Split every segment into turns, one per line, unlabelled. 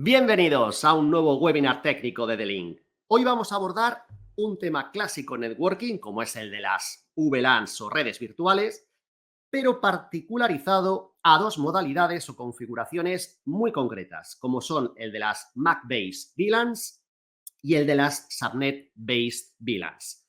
Bienvenidos a un nuevo webinar técnico de The Link. Hoy vamos a abordar un tema clásico en networking, como es el de las VLANs o redes virtuales, pero particularizado a dos modalidades o configuraciones muy concretas, como son el de las MAC-based VLANs y el de las Subnet-based VLANs.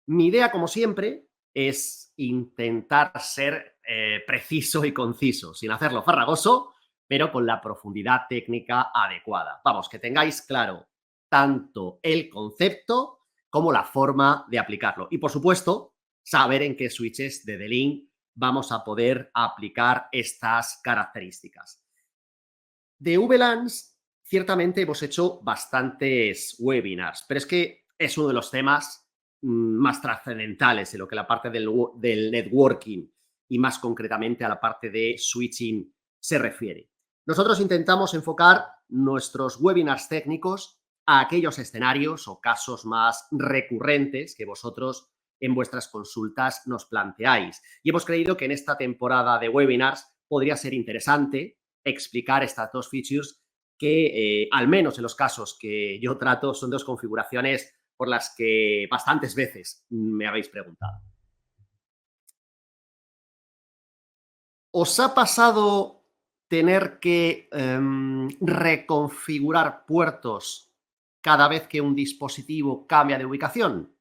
Mi idea, como siempre, es intentar ser preciso y conciso, sin hacerlo farragoso, pero con la profundidad técnica adecuada. Vamos, que tengáis claro tanto el concepto como la forma de aplicarlo. Y, por supuesto, saber en qué switches de D-Link vamos a poder aplicar estas características. De VLANs, ciertamente hemos hecho bastantes webinars, pero es que es uno de los temas más trascendentales en lo que la parte del networking y más concretamente a la parte de switching se refiere. Nosotros intentamos enfocar nuestros webinars técnicos a aquellos escenarios o casos más recurrentes que vosotros en vuestras consultas nos planteáis. Y hemos creído que en esta temporada de webinars podría ser interesante explicar estas dos features que, al menos en los casos que yo trato, son dos configuraciones por las que bastantes veces me habéis preguntado. ¿Os ha pasado tener que reconfigurar puertos cada vez que un dispositivo cambia de ubicación?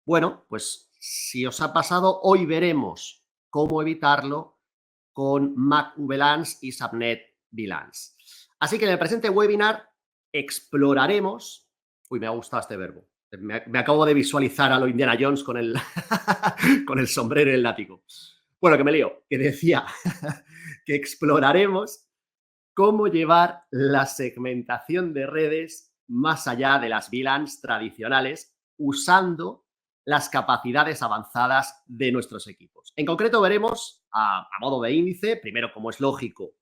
Bueno, pues si os ha pasado, hoy veremos cómo evitarlo con Mac VLANs y Subnet VLANs. Así que en el presente webinar exploraremos... Uy, me ha gustado este verbo. Me acabo de visualizar a lo Indiana Jones con el, con el sombrero y el látigo. Bueno, que me lío, que decía que exploraremos cómo llevar la segmentación de redes más allá de las VLANs tradicionales usando las capacidades avanzadas de nuestros equipos. En concreto veremos, a modo de índice, primero, como es lógico,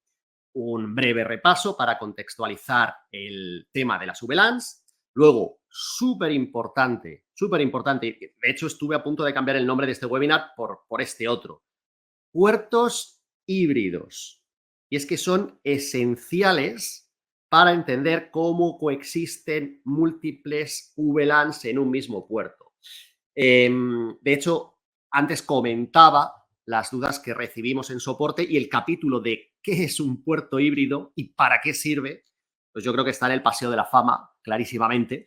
un breve repaso para contextualizar el tema de las VLANs. Luego, súper importante, de hecho estuve a punto de cambiar el nombre de este webinar por este otro, puertos híbridos. Y es que son esenciales para entender cómo coexisten múltiples VLANs en un mismo puerto. De hecho, antes comentaba las dudas que recibimos en soporte y el capítulo de qué es un puerto híbrido y para qué sirve, pues yo creo que está en el Paseo de la Fama, clarísimamente.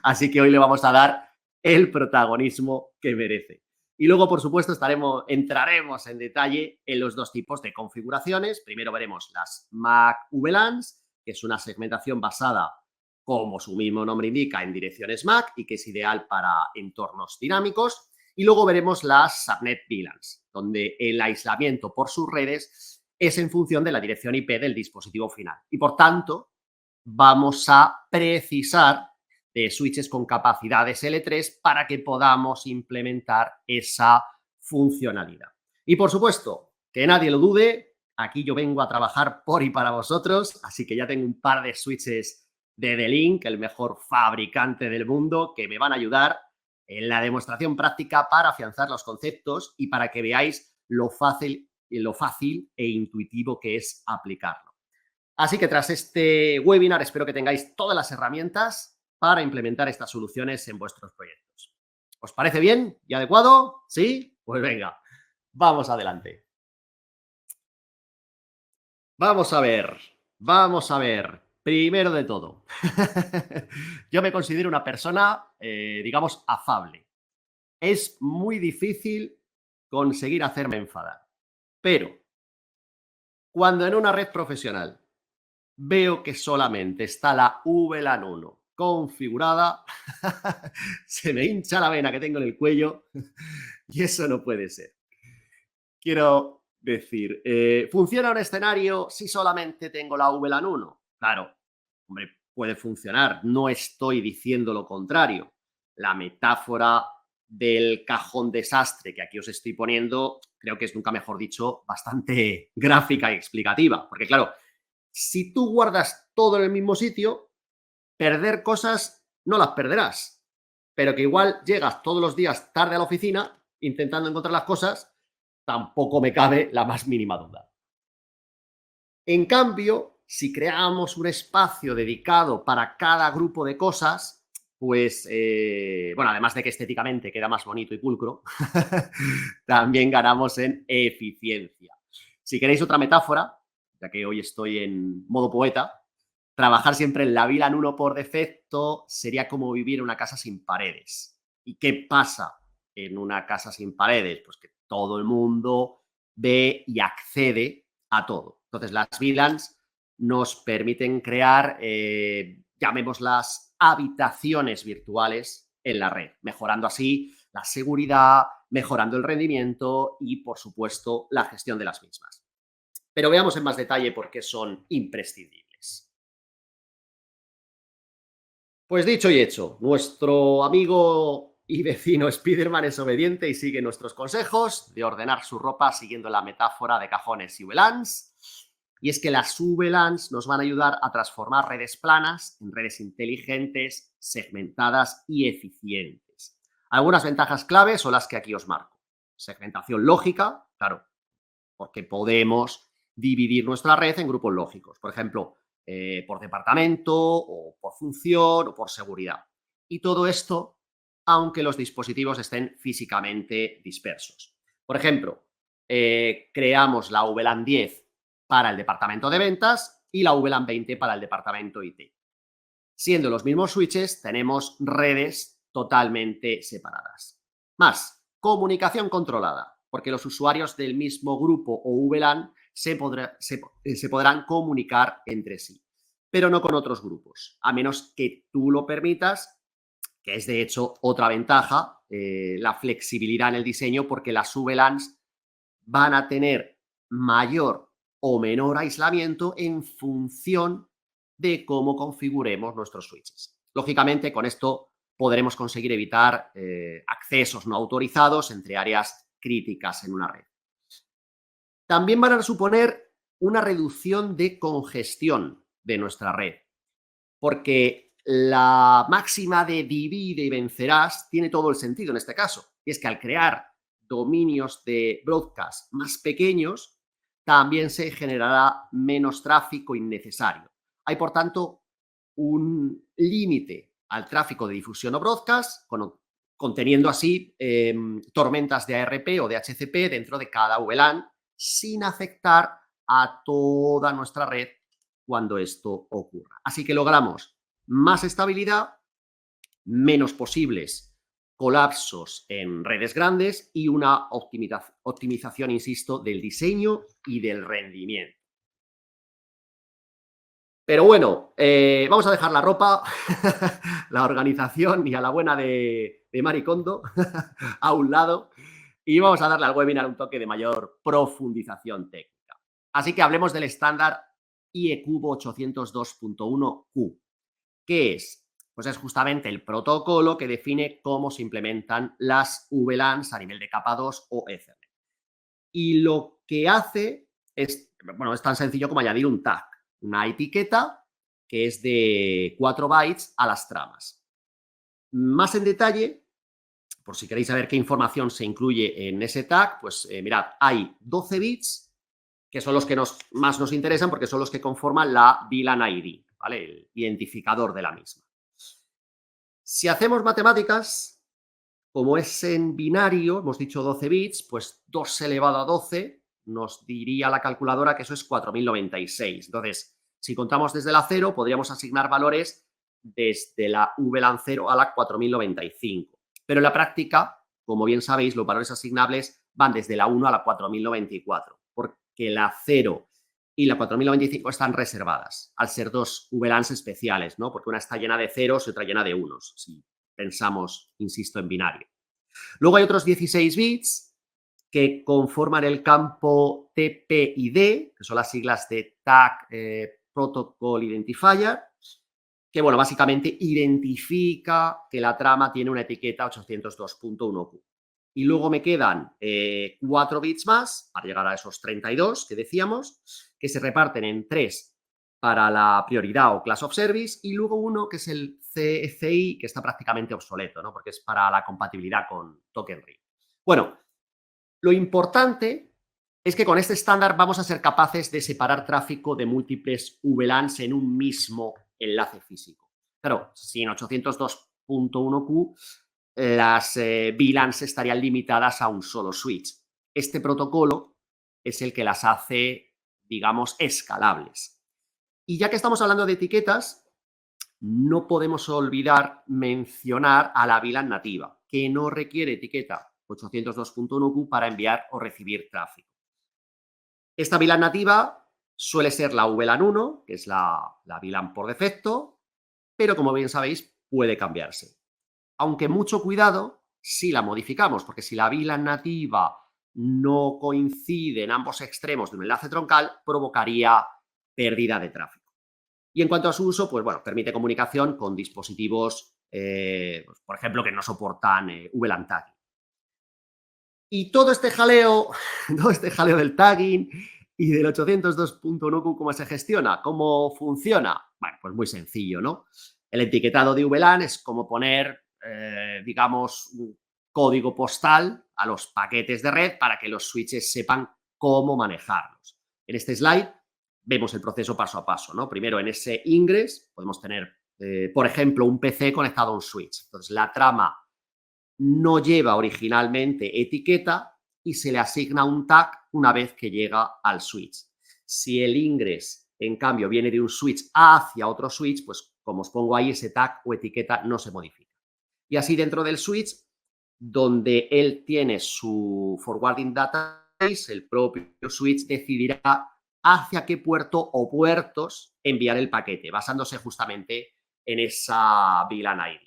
Así que hoy le vamos a dar el protagonismo que merece. Y luego, por supuesto, entraremos en detalle en los dos tipos de configuraciones. Primero veremos las Mac VLANs, que es una segmentación basada, como su mismo nombre indica, en direcciones MAC y que es ideal para entornos dinámicos. Y luego veremos las Subnet VLANs, donde el aislamiento por sus redes es en función de la dirección IP del dispositivo final. Y, por tanto, vamos a precisar de switches con capacidades L3 para que podamos implementar esa funcionalidad. Y, por supuesto, que nadie lo dude, aquí yo vengo a trabajar por y para vosotros, así que ya tengo un par de switches de The-Link, el mejor fabricante del mundo, que me van a ayudar en la demostración práctica para afianzar los conceptos y para que veáis lo fácil e intuitivo que es aplicarlo. Así que tras este webinar espero que tengáis todas las herramientas para implementar estas soluciones en vuestros proyectos. ¿Os parece bien y adecuado? ¿Sí? Pues venga, vamos adelante. Vamos a ver. Primero de todo, yo me considero una persona, digamos, afable. Es muy difícil conseguir hacerme enfadar, pero cuando en una red profesional veo que solamente está la VLAN 1 configurada, se me hincha la vena que tengo en el cuello y eso no puede ser. Quiero decir, ¿funciona un escenario si solamente tengo la VLAN 1? Claro, hombre, puede funcionar, no estoy diciendo lo contrario. La metáfora del cajón desastre que aquí os estoy poniendo, creo que es, nunca mejor dicho, bastante gráfica y explicativa, porque claro, si tú guardas todo en el mismo sitio, perder cosas no las perderás, pero que igual llegas todos los días tarde a la oficina intentando encontrar las cosas, tampoco me cabe la más mínima duda. En cambio, si creamos un espacio dedicado para cada grupo de cosas, pues, bueno, además de que estéticamente queda más bonito y pulcro, también ganamos en eficiencia. Si queréis otra metáfora, ya que hoy estoy en modo poeta, trabajar siempre en la VLAN 1 por defecto sería como vivir en una casa sin paredes. ¿Y qué pasa en una casa sin paredes? Pues que todo el mundo ve y accede a todo. Entonces, las VLANs nos permiten crear, llamémoslas, habitaciones virtuales en la red, mejorando así la seguridad, mejorando el rendimiento y, por supuesto, la gestión de las mismas. Pero veamos en más detalle por qué son imprescindibles. Pues dicho y hecho, nuestro amigo y vecino Spiderman es obediente y sigue nuestros consejos de ordenar su ropa siguiendo la metáfora de cajones y VLANs. Y es que las VLANs nos van a ayudar a transformar redes planas en redes inteligentes, segmentadas y eficientes. Algunas ventajas clave son las que aquí os marco. Segmentación lógica, claro, porque podemos dividir nuestra red en grupos lógicos. Por ejemplo, por departamento o por función o por seguridad. Y todo esto, aunque los dispositivos estén físicamente dispersos. Por ejemplo, creamos la VLAN 10 para el departamento de ventas y la VLAN 20 para el departamento IT. Siendo los mismos switches, tenemos redes totalmente separadas. Más, comunicación controlada, porque los usuarios del mismo grupo o VLAN se podrán comunicar entre sí, pero no con otros grupos, a menos que tú lo permitas, que es de hecho otra ventaja, la flexibilidad en el diseño, porque las VLANs van a tener mayor o menor aislamiento en función de cómo configuremos nuestros switches. Lógicamente, con esto podremos conseguir evitar accesos no autorizados entre áreas críticas en una red. También van a suponer una reducción de congestión de nuestra red, porque la máxima de divide y vencerás tiene todo el sentido en este caso. Y es que al crear dominios de broadcast más pequeños, también se generará menos tráfico innecesario. Hay, por tanto, un límite al tráfico de difusión o broadcast, conteniendo así tormentas de ARP o de HCP dentro de cada VLAN, sin afectar a toda nuestra red cuando esto ocurra. Así que logramos más estabilidad, menos posibles colapsos en redes grandes y una optimización, insisto, del diseño y del rendimiento. Pero bueno, vamos a dejar la ropa, la organización y a la buena de Marie Kondo a un lado y vamos a darle al webinar un toque de mayor profundización técnica. Así que hablemos del estándar IECUBO 802.1Q. ¿Qué es? Pues es justamente el protocolo que define cómo se implementan las VLANs a nivel de capa 2 o Ethernet. Y lo que hace es, bueno, es tan sencillo como añadir un tag, una etiqueta que es de 4 bytes a las tramas. Más en detalle, por si queréis saber qué información se incluye en ese tag, pues mirad, hay 12 bits que son los que más nos interesan porque son los que conforman la VLAN ID, ¿vale? El identificador de la misma. Si hacemos matemáticas, como es en binario, hemos dicho 12 bits, pues 2 elevado a 12 nos diría la calculadora que eso es 4096. Entonces, si contamos desde la 0, podríamos asignar valores desde la VLAN 0 a la 4095. Pero en la práctica, como bien sabéis, los valores asignables van desde la 1 a la 4024, porque la 0 y la 4095 están reservadas, al ser dos VLANs especiales, ¿no? Porque una está llena de ceros y otra llena de unos, si pensamos, insisto, en binario. Luego hay otros 16 bits que conforman el campo TPID, que son las siglas de Tag Protocol Identifier, que, bueno, básicamente identifica que la trama tiene una etiqueta 802.1Q. Y luego me quedan 4 bits más para llegar a esos 32 que decíamos, que se reparten en 3 para la prioridad o class of service y luego uno que es el CFI, que está prácticamente obsoleto, ¿no? Porque es para la compatibilidad con Token Ring. Bueno, lo importante es que con este estándar vamos a ser capaces de separar tráfico de múltiples VLANs en un mismo enlace físico. Claro, sin 802.1q las VLANs estarían limitadas a un solo switch. Este protocolo es el que las hace, digamos, escalables. Y ya que estamos hablando de etiquetas, no podemos olvidar mencionar a la VLAN nativa, que no requiere etiqueta 802.1q para enviar o recibir tráfico. Esta VLAN nativa suele ser la VLAN 1, que es la VLAN por defecto, pero como bien sabéis, puede cambiarse. Aunque mucho cuidado si la modificamos, porque si la VLAN nativa no coincide en ambos extremos de un enlace troncal, provocaría pérdida de tráfico. Y en cuanto a su uso, pues bueno, permite comunicación con dispositivos, pues, por ejemplo, que no soportan VLAN tagging. Y todo este jaleo, todo este jaleo del tagging y del 802.1q, ¿cómo se gestiona? ¿Cómo funciona? Bueno, pues muy sencillo, ¿no? El etiquetado de VLAN es como poner, digamos, un código postal a los paquetes de red para que los switches sepan cómo manejarlos. En este slide vemos el proceso paso a paso, ¿no? Primero, en ese ingress podemos tener, por ejemplo, un PC conectado a un switch. Entonces, la trama no lleva originalmente etiqueta y se le asigna un tag una vez que llega al switch. Si el ingress, en cambio, viene de un switch hacia otro switch, pues como os pongo ahí, ese tag o etiqueta no se modifica. Y así dentro del switch, donde él tiene su forwarding database, el propio switch decidirá hacia qué puerto o puertos enviar el paquete, basándose justamente en esa VLAN ID.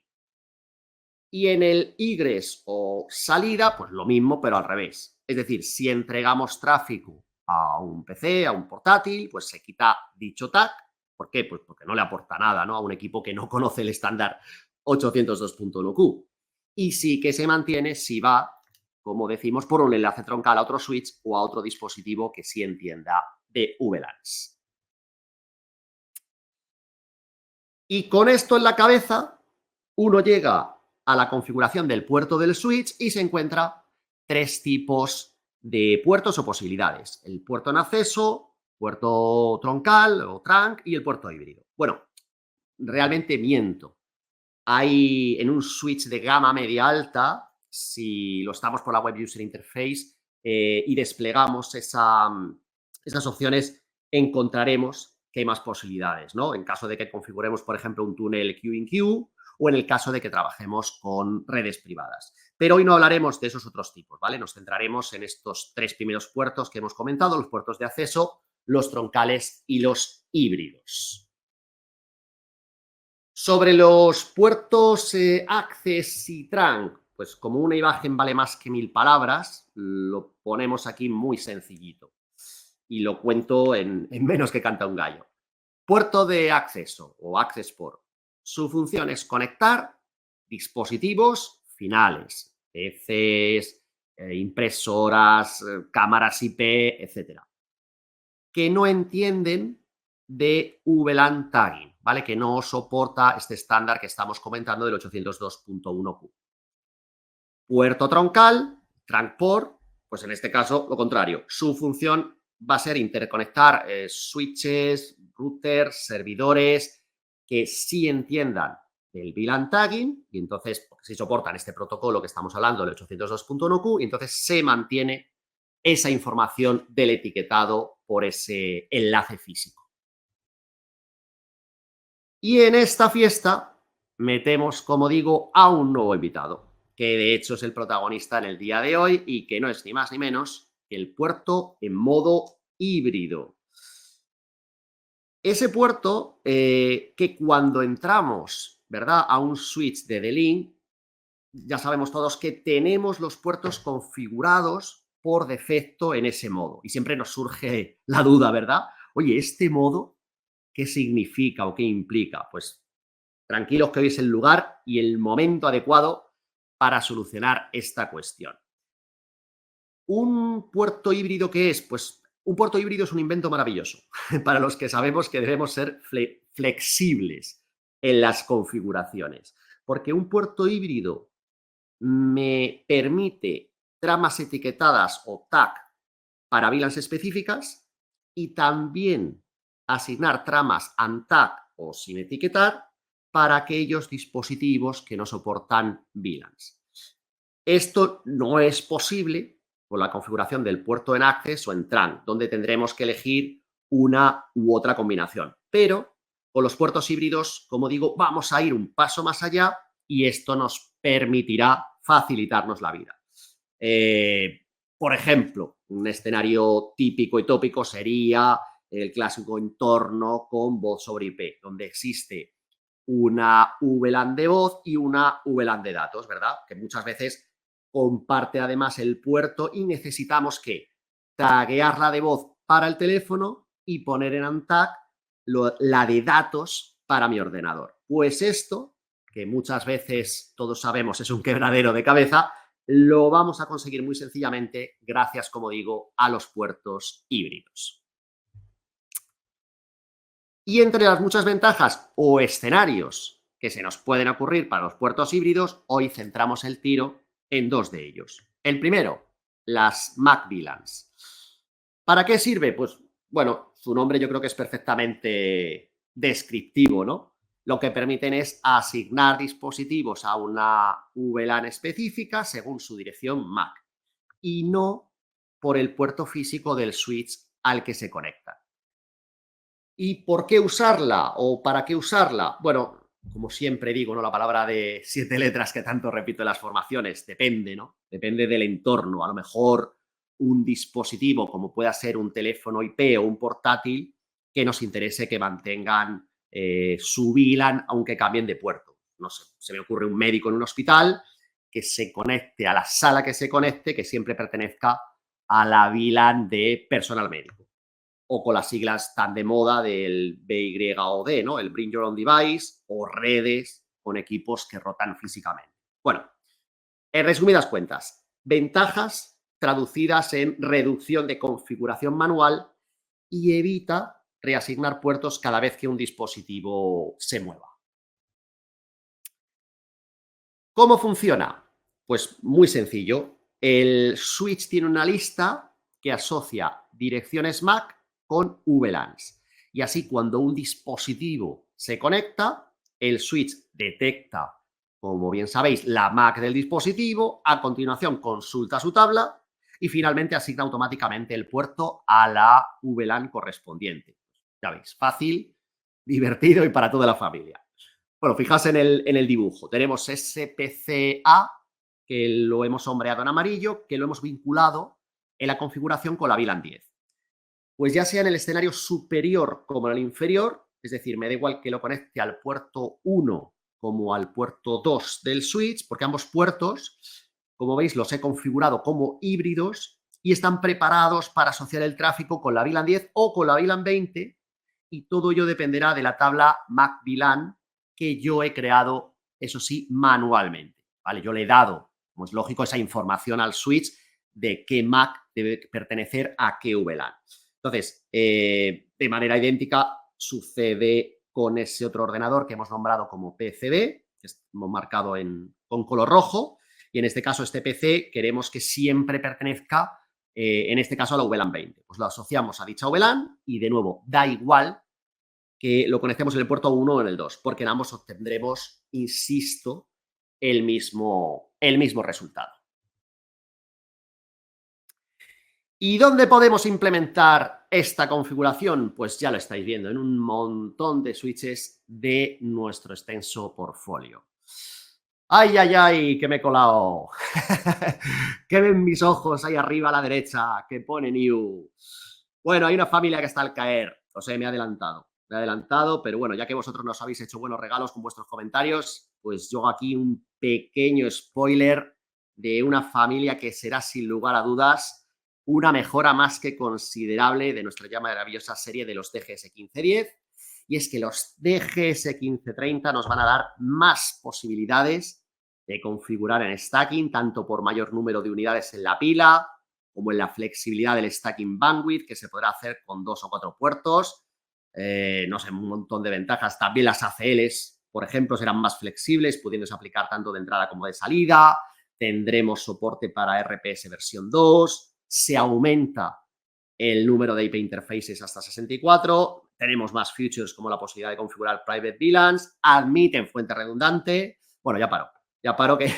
Y en el egress o salida, pues lo mismo, pero al revés. Es decir, si entregamos tráfico a un PC, a un portátil, pues se quita dicho tag. ¿Por qué? Pues porque no le aporta nada, ¿no? A un equipo que no conoce el estándar 802.1q. Y sí que se mantiene si va, como decimos, por un enlace troncal a otro switch o a otro dispositivo que sí entienda de VLANs. Y con esto en la cabeza, uno llega a la configuración del puerto del switch y se encuentra tres tipos de puertos o posibilidades. El puerto en acceso, puerto troncal o trunk y el puerto híbrido. Bueno, realmente miento. Hay en un switch de gama media alta, si lo estamos por la Web User Interface y desplegamos esas opciones, encontraremos que hay más posibilidades, ¿no? En caso de que configuremos, por ejemplo, un túnel Q-in-Q o en el caso de que trabajemos con redes privadas. Pero hoy no hablaremos de esos otros tipos, ¿vale? Nos centraremos en estos tres primeros puertos que hemos comentado, los puertos de acceso, los troncales y los híbridos. Sobre los puertos Access y Trunk, pues como una imagen vale más que 1000 palabras, lo ponemos aquí muy sencillito y lo cuento en menos que canta un gallo. Puerto de acceso o Access Port. Su función es conectar dispositivos finales, PCs, impresoras, cámaras IP, etcétera, que no entienden de VLAN tagging, ¿vale? Que no soporta este estándar que estamos comentando del 802.1q. Puerto troncal, trunk port, pues en este caso lo contrario. Su función va a ser interconectar switches, routers, servidores que sí entiendan del VLAN tagging y entonces sí soportan este protocolo que estamos hablando del 802.1q y entonces se mantiene esa información del etiquetado por ese enlace físico. Y en esta fiesta metemos, como digo, a un nuevo invitado, que de hecho es el protagonista en el día de hoy y que no es ni más ni menos que el puerto en modo híbrido. Ese puerto que cuando entramos, ¿verdad?, a un switch de D-Link, ya sabemos todos que tenemos los puertos configurados por defecto en ese modo. Y siempre nos surge la duda, ¿verdad? Oye, ¿este modo qué significa o qué implica? Pues tranquilos que hoy es el lugar y el momento adecuado para solucionar esta cuestión. ¿Un puerto híbrido qué es? Pues un puerto híbrido es un invento maravilloso para los que sabemos que debemos ser flexibles en las configuraciones. Porque un puerto híbrido me permite tramas etiquetadas o tag para VLANs específicas y también asignar tramas untag o sin etiquetar para aquellos dispositivos que no soportan VLANs. Esto no es posible con la configuración del puerto en Access o en TRAN, donde tendremos que elegir una u otra combinación. Pero con los puertos híbridos, como digo, vamos a ir un paso más allá y esto nos permitirá facilitarnos la vida. Por ejemplo, un escenario típico y tópico sería el clásico entorno con voz sobre IP, donde existe una VLAN de voz y una VLAN de datos, ¿verdad? Que muchas veces comparte además el puerto y necesitamos que taguearla de voz para el teléfono y poner en untag la de datos para mi ordenador. Pues esto, que muchas veces todos sabemos es un quebradero de cabeza, lo vamos a conseguir muy sencillamente gracias, como digo, a los puertos híbridos. Y entre las muchas ventajas o escenarios que se nos pueden ocurrir para los puertos híbridos, hoy centramos el tiro en dos de ellos. El primero, las Mac VLANs. ¿Para qué sirve? Pues, bueno, su nombre yo creo que es perfectamente descriptivo, ¿no? Lo que permiten es asignar dispositivos a una VLAN específica según su dirección MAC y no por el puerto físico del switch al que se conecta. ¿Y por qué usarla o para qué usarla? Bueno, como siempre digo, ¿no? La palabra de 7 letras que tanto repito en las formaciones, depende, ¿no? Depende del entorno. A lo mejor un dispositivo como pueda ser un teléfono IP o un portátil que nos interese que mantengan su VLAN aunque cambien de puerto. No sé, se me ocurre un médico en un hospital que se conecte a la sala que se conecte, que siempre pertenezca a la VLAN de personal médico. O con las siglas tan de moda del BYOD, ¿no? El Bring Your Own Device o redes con equipos que rotan físicamente. Bueno, en resumidas cuentas, ventajas traducidas en reducción de configuración manual y evita reasignar puertos cada vez que un dispositivo se mueva. ¿Cómo funciona? Pues muy sencillo. El switch tiene una lista que asocia direcciones MAC con VLANs. Y así cuando un dispositivo se conecta, el switch detecta, como bien sabéis, la MAC del dispositivo, a continuación consulta su tabla y finalmente asigna automáticamente el puerto a la VLAN correspondiente. Ya veis, fácil, divertido y para toda la familia. Bueno, fijaos en el dibujo. Tenemos SPCA, que lo hemos sombreado en amarillo, que lo hemos vinculado en la configuración con la VLAN 10. Pues ya sea en el escenario superior como en el inferior, es decir, me da igual que lo conecte al puerto 1 como al puerto 2 del switch, porque ambos puertos, como veis, los he configurado como híbridos y están preparados para asociar el tráfico con la VLAN 10 o con la VLAN 20 y todo ello dependerá de la tabla MAC VLAN que yo he creado, eso sí, manualmente. ¿Vale? Yo le he dado, como es lógico, esa información al switch de qué MAC debe pertenecer a qué VLAN. Entonces, de manera idéntica sucede con ese otro ordenador que hemos nombrado como PCB, que hemos marcado con color rojo, y en este caso este PC queremos que siempre pertenezca, en este caso a la VLAN 20. Pues lo asociamos a dicha VLAN y de nuevo, da igual que lo conectemos en el puerto 1 o en el 2, porque en ambos obtendremos, insisto, el mismo resultado. ¿Y dónde podemos implementar esta configuración? Pues ya lo estáis viendo, en un montón de switches de nuestro extenso portfolio. ¡Ay, ay, ay! Que me he colado. ¿Qué ven mis ojos ahí arriba a la derecha? Que pone new. Bueno, hay una familia que está al caer. O sea, me he adelantado, pero bueno, ya que vosotros nos habéis hecho buenos regalos con vuestros comentarios, pues yo aquí un pequeño spoiler de una familia que será sin lugar a dudas una mejora más que considerable de nuestra ya maravillosa serie de los DGS 1510, y es que los DGS 1530 nos van a dar más posibilidades de configurar en stacking, tanto por mayor número de unidades en la pila, como en la flexibilidad del stacking bandwidth, que se podrá hacer con 2 o 4 puertos, no sé, un montón de ventajas. También las ACLs, por ejemplo, serán más flexibles, pudiéndose aplicar tanto de entrada como de salida. Tendremos soporte para RPS versión 2, se aumenta el número de IP interfaces hasta 64, tenemos más features como la posibilidad de configurar private VLANs, admiten fuente redundante. Bueno, ya paro que,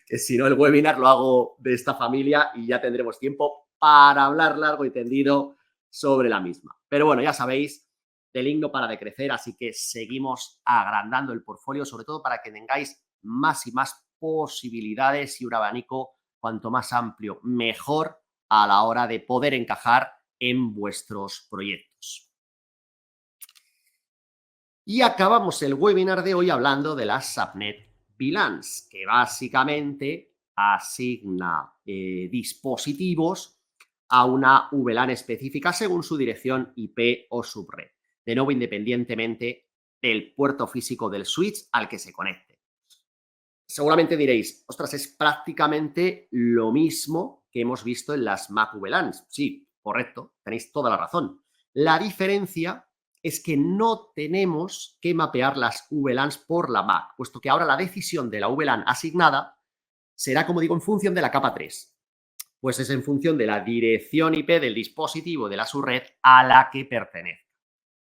que si no el webinar lo hago de esta familia y ya tendremos tiempo para hablar largo y tendido sobre la misma. Pero bueno, ya sabéis, el link no para de crecer, así que seguimos agrandando el portfolio, sobre todo para que tengáis más y más posibilidades y un abanico cuanto más amplio, mejor a la hora de poder encajar en vuestros proyectos. Y acabamos el webinar de hoy hablando de las subnet VLANs, que básicamente asigna dispositivos a una VLAN específica según su dirección IP o subred, de nuevo independientemente del puerto físico del switch al que se conecte. Seguramente diréis, ostras, es prácticamente lo mismo que hemos visto en las Mac VLANs. Sí, correcto, tenéis toda la razón. La diferencia es que no tenemos que mapear las VLANs por la Mac, puesto que ahora la decisión de la VLAN asignada será, como digo, en función de la capa 3. Pues es en función de la dirección IP del dispositivo de la subred a la que pertenece.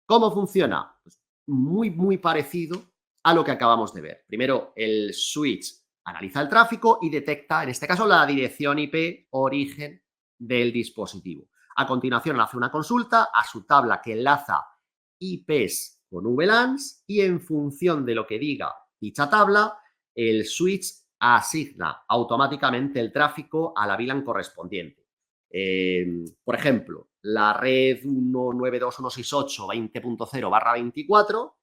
¿Cómo funciona? Pues muy parecido a lo que acabamos de ver. Primero, el switch analiza el tráfico y detecta, en este caso, la dirección IP origen del dispositivo. A continuación, hace una consulta a su tabla que enlaza IPs con VLANs y en función de lo que diga dicha tabla, el switch asigna automáticamente el tráfico a la VLAN correspondiente. Por ejemplo, la red 192.168.20.0/24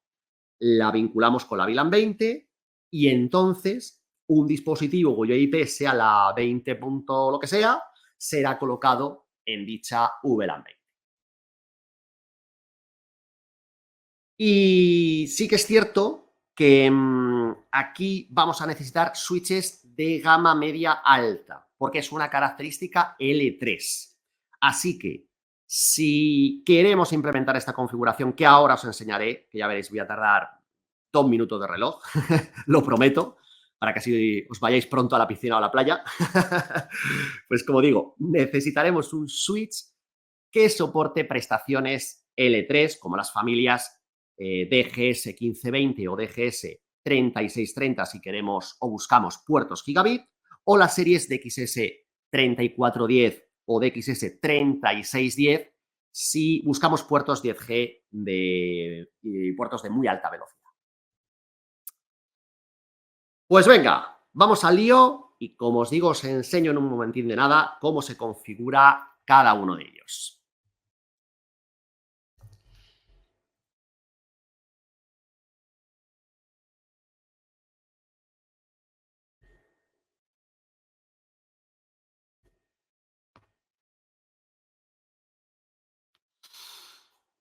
la vinculamos con la VLAN 20 y entonces un dispositivo cuyo IP sea la 20. Lo que sea, será colocado en dicha VLAN 20. Y sí que es cierto que aquí vamos a necesitar switches de gama media alta, porque es una característica L3. Así que si queremos implementar esta configuración que ahora os enseñaré, que ya veréis voy a tardar 2 minutos de reloj, lo prometo, para que así os vayáis pronto a la piscina o a la playa, pues como digo, necesitaremos un switch que soporte prestaciones L3 como las familias DGS 1520 o DGS 3630 si queremos o buscamos puertos gigabit, o las series DXS 3410 o DXS 3610 si buscamos puertos 10G y puertos de muy alta velocidad. Pues venga, vamos al lío y como os digo, os enseño en un momentín de nada cómo se configura cada uno de ellos.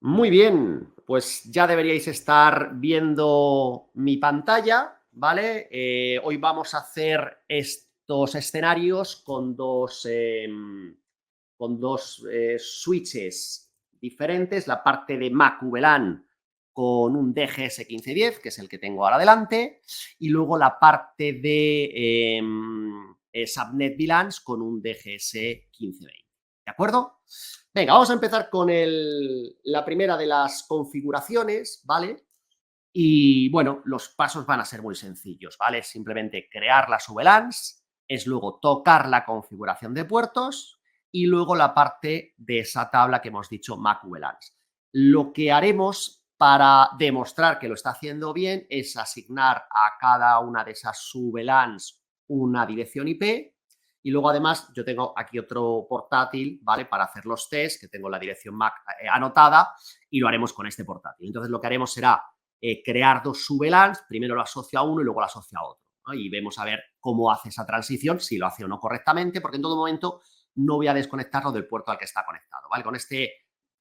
Muy bien, pues ya deberíais estar viendo mi pantalla, ¿vale? Hoy vamos a hacer estos escenarios con dos switches diferentes, la parte de Mac VLAN con un DGS 1510, que es el que tengo ahora delante, y luego la parte de Subnet VLANs con un DGS 1520, ¿de acuerdo? Venga, vamos a empezar con la primera de las configuraciones, ¿vale? Y bueno, los pasos van a ser muy sencillos, ¿vale? Simplemente crear las VLANs, es luego tocar la configuración de puertos y luego la parte de esa tabla que hemos dicho Mac VLANs. Lo que haremos para demostrar que lo está haciendo bien es asignar a cada una de esas VLANs una dirección IP y luego además yo tengo aquí otro portátil, ¿vale? Para hacer los tests, que tengo la dirección MAC anotada y lo haremos con este portátil. Entonces lo que haremos será crear dos VLANs, primero lo asocio a uno y luego lo asocio a otro, ¿no? Y vemos a ver cómo hace esa transición, si lo hace o no correctamente, porque en todo momento no voy a desconectarlo del puerto al que está conectado, ¿vale? Con este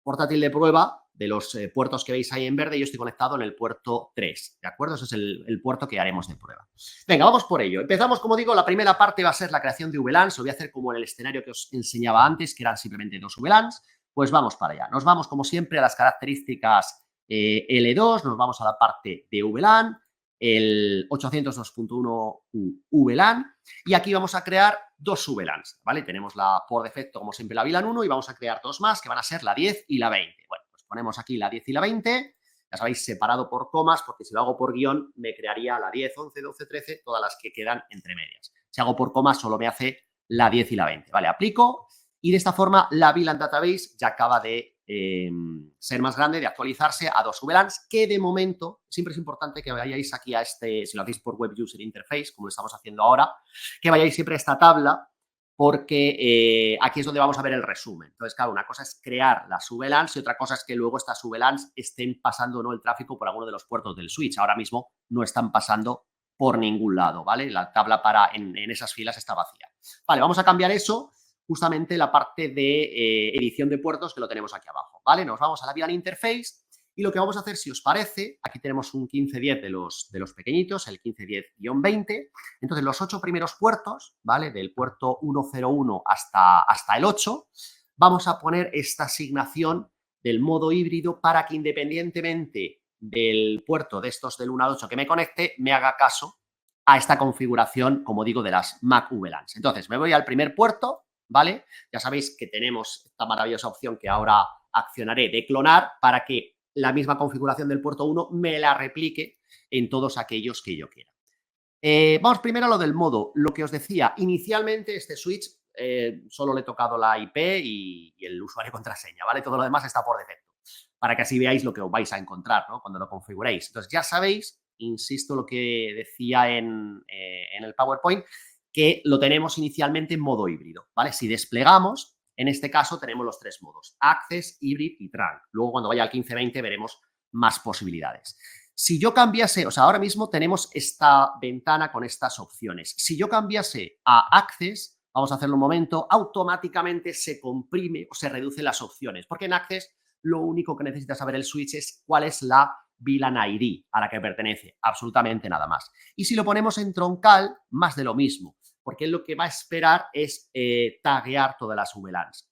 portátil de prueba de los puertos que veis ahí en verde, yo estoy conectado en el puerto 3, ¿de acuerdo? Ese es el puerto que haremos de prueba. Venga, vamos por ello. Empezamos, como digo, la primera parte va a ser la creación de VLANs, lo voy a hacer como en el escenario que os enseñaba antes, que eran simplemente dos VLANs, pues vamos para allá. Nos vamos, como siempre, a las características L2, nos vamos a la parte de VLAN, el 802.1 VLAN y aquí vamos a crear dos VLANs, ¿vale? Tenemos por defecto, como siempre, la VLAN 1 y vamos a crear dos más que van a ser la 10 y la 20. Bueno, pues ponemos aquí la 10 y la 20, ya sabéis, separado por comas, porque si lo hago por guión me crearía la 10, 11, 12, 13, todas las que quedan entre medias. Si hago por comas solo me hace la 10 y la 20, ¿vale? Aplico y de esta forma la VLAN Database ya acaba de ser más grande, de actualizarse a dos VLANs, que de momento siempre es importante que vayáis aquí a este, si lo hacéis por Web User Interface, como lo estamos haciendo ahora, que vayáis siempre a esta tabla, porque aquí es donde vamos a ver el resumen. Entonces, claro, una cosa es crear las VLANs y otra cosa es que luego estas VLANs estén pasando o no el tráfico por alguno de los puertos del switch. Ahora mismo no están pasando por ningún lado, ¿vale? La tabla en esas filas está vacía. Vale, vamos a cambiar eso, justamente la parte de edición de puertos, que lo tenemos aquí abajo, ¿vale? Nos vamos a la VLAN Interface y lo que vamos a hacer, si os parece, aquí tenemos un 1510 de los pequeñitos, el 1510-20. Entonces, los 8 primeros puertos, ¿vale? Del puerto 101 hasta el 8, vamos a poner esta asignación del modo híbrido para que independientemente del puerto de estos del 1 al 8 que me conecte, me haga caso a esta configuración, como digo, de las Mac VLANs. Entonces, me voy al primer puerto, ¿vale? Ya sabéis que tenemos esta maravillosa opción que ahora accionaré de clonar para que la misma configuración del puerto 1 me la replique en todos aquellos que yo quiera. Vamos primero a lo del modo. Lo que os decía, inicialmente este switch solo le he tocado la IP y el usuario y contraseña, ¿vale? Todo lo demás está por defecto, para que así veáis lo que os vais a encontrar, ¿no? Cuando lo configuréis. Entonces, ya sabéis, insisto lo que decía en el PowerPoint, que lo tenemos inicialmente en modo híbrido, ¿vale? Si desplegamos, en este caso tenemos los tres modos, Access, Hybrid y Trunk. Luego, cuando vaya al 1520, veremos más posibilidades. Si yo cambiase, o sea, ahora mismo tenemos esta ventana con estas opciones. Si yo cambiase a Access, vamos a hacerlo un momento, automáticamente se comprime o se reducen las opciones, porque en Access lo único que necesita saber el switch es cuál es la VLAN ID a la que pertenece, absolutamente nada más. Y si lo ponemos en troncal, más de lo mismo, porque él lo que va a esperar es taguear todas las VLANs.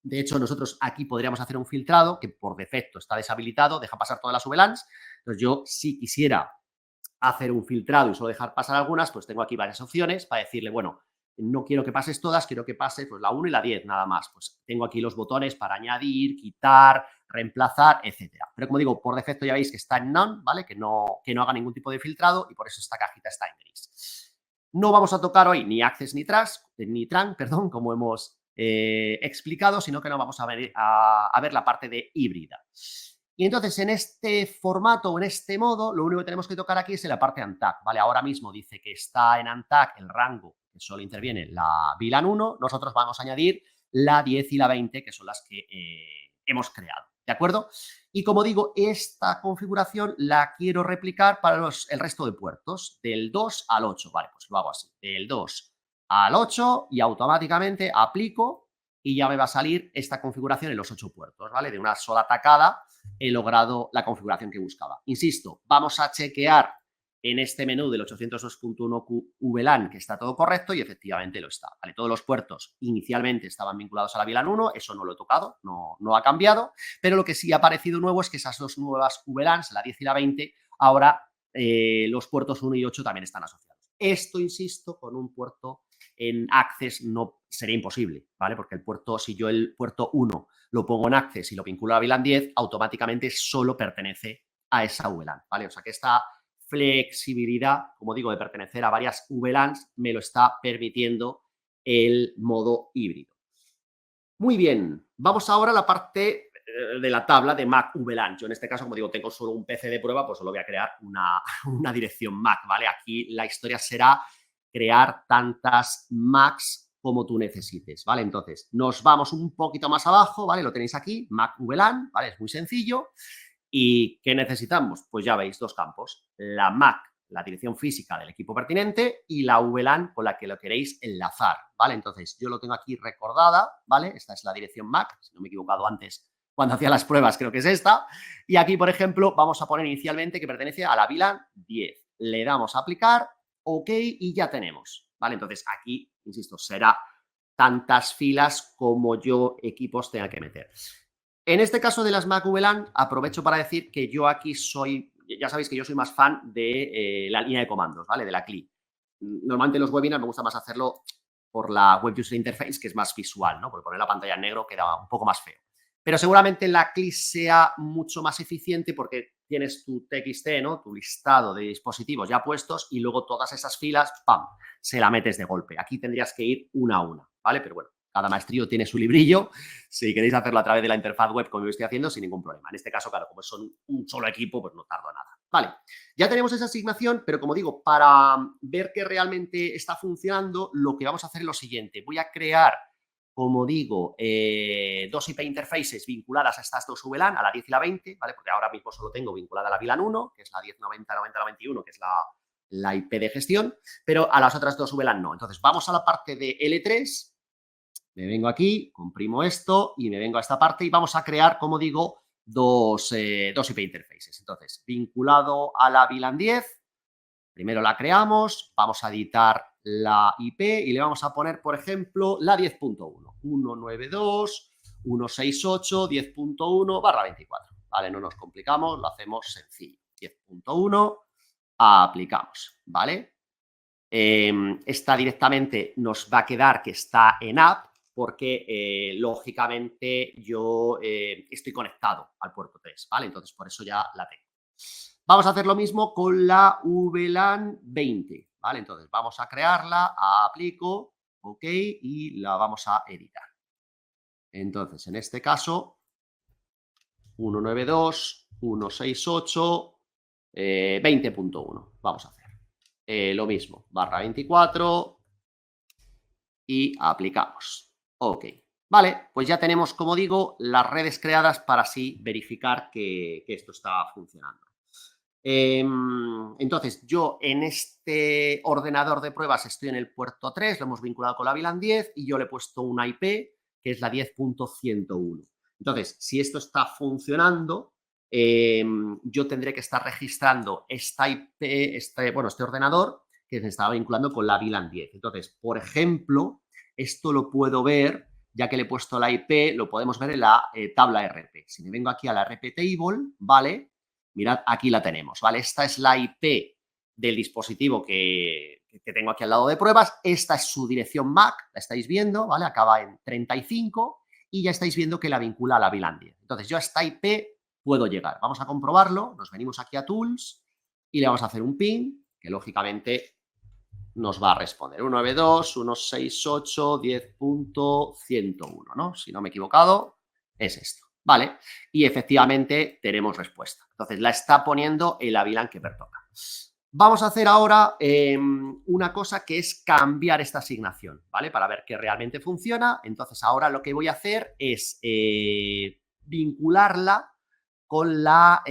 De hecho, nosotros aquí podríamos hacer un filtrado que por defecto está deshabilitado, deja pasar todas las VLANs. Entonces, yo si quisiera hacer un filtrado y solo dejar pasar algunas, pues tengo aquí varias opciones para decirle, bueno, no quiero que pases todas, quiero que pase pues la 1 y la 10 nada más. Pues tengo aquí los botones para añadir, quitar, reemplazar, etcétera. Pero como digo, por defecto ya veis que está en None, ¿vale? Que no haga ningún tipo de filtrado y por eso esta cajita está en gris. No vamos a tocar hoy ni Access ni Trunk, perdón, como hemos explicado, sino que no vamos a ver la parte de híbrida. Y entonces, en este formato o en este modo, lo único que tenemos que tocar aquí es en la parte ANTAC, ¿vale? Ahora mismo dice que está en ANTAC el rango, que solo interviene la VLAN 1, nosotros vamos a añadir la 10 y la 20, que son las que hemos creado, ¿de acuerdo? Y como digo, esta configuración la quiero replicar para el resto de puertos, del 2 al 8, vale, pues lo hago así, del 2 al 8 y automáticamente aplico y ya me va a salir esta configuración en los 8 puertos, ¿vale? De una sola tacada he logrado la configuración que buscaba. Insisto, vamos a chequear en este menú del 802.1 VLAN que está todo correcto y efectivamente lo está, ¿vale? Todos los puertos inicialmente estaban vinculados a la VLAN 1, eso no lo he tocado, no ha cambiado, pero lo que sí ha aparecido nuevo es que esas dos nuevas VLANs, la 10 y la 20, ahora los puertos 1 y 8 también están asociados. Esto, insisto, con un puerto en Access no sería imposible, ¿vale? Porque el puerto, si yo el puerto 1 lo pongo en Access y lo vinculo a VLAN 10, automáticamente solo pertenece a esa VLAN, ¿vale? O sea que esta flexibilidad, como digo, de pertenecer a varias VLANs me lo está permitiendo el modo híbrido. Muy bien, vamos ahora a la parte de la tabla de Mac VLAN. Yo en este caso, como digo, tengo solo un PC de prueba, pues solo voy a crear una dirección Mac, ¿vale? Aquí la historia será crear tantas Macs como tú necesites, ¿vale? Entonces, nos vamos un poquito más abajo, ¿vale? Lo tenéis aquí, Mac VLAN, ¿vale? Es muy sencillo. ¿Y qué necesitamos? Pues ya veis, dos campos. La Mac, la dirección física del equipo pertinente, y la VLAN con la que lo queréis enlazar, ¿vale? Entonces, yo lo tengo aquí recordada, ¿vale? Esta es la dirección Mac, si no me he equivocado antes, cuando hacía las pruebas, creo que es esta. Y aquí, por ejemplo, vamos a poner inicialmente que pertenece a la VLAN 10. Le damos a aplicar, OK, y ya tenemos, ¿vale? Entonces, aquí, insisto, será tantas filas como yo equipos tenga que meter. En este caso de las Mac VLAN, aprovecho para decir que yo aquí soy ya sabéis que yo soy más fan de la línea de comandos, ¿vale? De la CLI. Normalmente en los webinars me gusta más hacerlo por la Web User Interface, que es más visual, ¿no? Porque poner la pantalla en negro queda un poco más feo. Pero seguramente la CLI sea mucho más eficiente porque tienes tu TXT, ¿no? Tu listado de dispositivos ya puestos y luego todas esas filas, ¡pam!, se la metes de golpe. Aquí tendrías que ir una a una, ¿vale? Pero bueno, cada maestrillo tiene su librillo. Si queréis hacerlo a través de la interfaz web, como yo estoy haciendo, sin ningún problema. En este caso, claro, como son un solo equipo, pues no tardo nada. Vale, ya tenemos esa asignación, pero como digo, para ver que realmente está funcionando, lo que vamos a hacer es lo siguiente. Voy a crear, como digo, dos IP interfaces vinculadas a estas dos VLAN, a la 10 y la 20, ¿vale? Porque ahora mismo solo tengo vinculada a la VLAN 1, que es la 1090-9091, que es la IP de gestión, pero a las otras dos VLAN no. Entonces, vamos a la parte de L3, me vengo aquí, comprimo esto y me vengo a esta parte y vamos a crear, como digo, dos IP interfaces. Entonces, vinculado a la VLAN 10, primero la creamos, vamos a editar la IP y le vamos a poner, por ejemplo, la 10.1, 192.168.10.1/24. ¿Vale? No nos complicamos, lo hacemos sencillo. 10.1, aplicamos, ¿vale? Esta directamente nos va a quedar que está en app porque, lógicamente, yo estoy conectado al puerto 3, ¿vale? Entonces, por eso ya la tengo. Vamos a hacer lo mismo con la VLAN 20, ¿vale? Entonces, vamos a crearla, aplico, ok, y la vamos a editar. Entonces, en este caso, 192.168, 20.1, vamos a hacer. Lo mismo, /24 y aplicamos. Ok. Vale, pues ya tenemos, como digo, las redes creadas para así verificar que esto está funcionando. Entonces, yo en este ordenador de pruebas estoy en el puerto 3, lo hemos vinculado con la VLAN 10 y yo le he puesto una IP que es la 10.101. Entonces, si esto está funcionando, yo tendré que estar registrando esta IP, este ordenador que se estaba vinculando con la VLAN 10. Entonces, por ejemplo, esto lo puedo ver, ya que le he puesto la IP, lo podemos ver en la tabla RP. Si me vengo aquí a la RP Table, ¿vale? Mirad, aquí la tenemos, ¿vale? Esta es la IP del dispositivo que tengo aquí al lado de pruebas. Esta es su dirección MAC, la estáis viendo, ¿vale? Acaba en 35 y ya estáis viendo que la vincula a la VLAN 10. Entonces, yo a esta IP puedo llegar. Vamos a comprobarlo. Nos venimos aquí a Tools y le vamos a hacer un ping, que lógicamente nos va a responder 192.168.10.101, ¿no? Si no me he equivocado, es esto, ¿vale? Y efectivamente tenemos respuesta. Entonces, la está poniendo en la VLAN que pertoca. Vamos a hacer ahora una cosa que es cambiar esta asignación, ¿vale? Para ver que realmente funciona. Entonces, ahora lo que voy a hacer es vincularla con la,